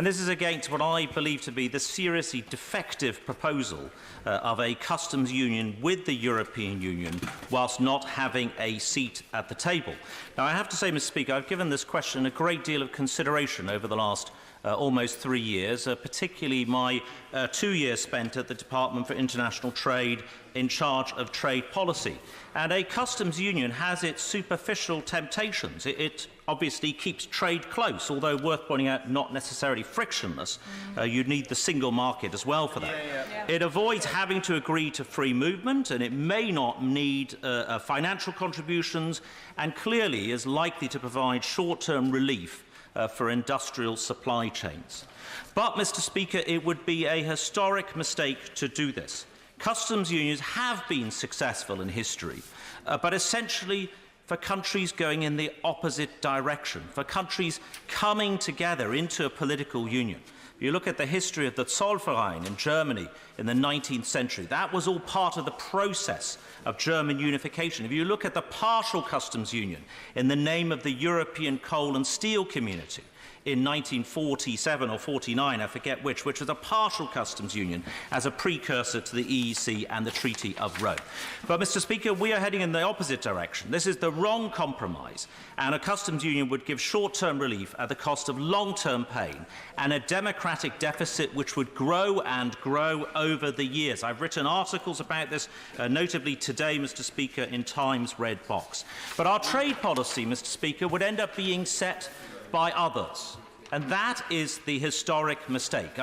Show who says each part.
Speaker 1: And this is against what I believe to be the seriously defective proposal of a customs union with the European Union, whilst not having a seat at the table. Now, I have to say, Mr. Speaker, I've given this question a great deal of consideration over the last almost 3 years, particularly my 2 years spent at the Department for International Trade in charge of trade policy. And a customs union has its superficial temptations. It obviously keeps trade close, although worth pointing out not necessarily frictionless. You need the single market as well for that. It avoids having to agree to free movement, and it may not need financial contributions, and clearly is likely to provide short-term relief for industrial supply chains. But, Mr. Speaker, it would be a historic mistake to do this. Customs unions have been successful in history, but essentially for countries going in the opposite direction, for countries coming together into a political union. If you look at the history of the Zollverein in Germany in the 19th century, that was all part of the process of German unification. If you look at the partial customs union in the name of the European Coal and Steel Community in 1947 or 49, I forget which was a partial customs union as a precursor to the EEC and the Treaty of Rome. But, Mr. Speaker, we are heading in the opposite direction. This is the wrong compromise, and a customs union would give short-term relief at the cost of long-term pain and a democratic deficit which would grow and grow over the years. I've written articles about this, notably today, Mr. Speaker, in Times Red Box. But our trade policy, Mr. Speaker, would end up being set by others, and that is the historic mistake.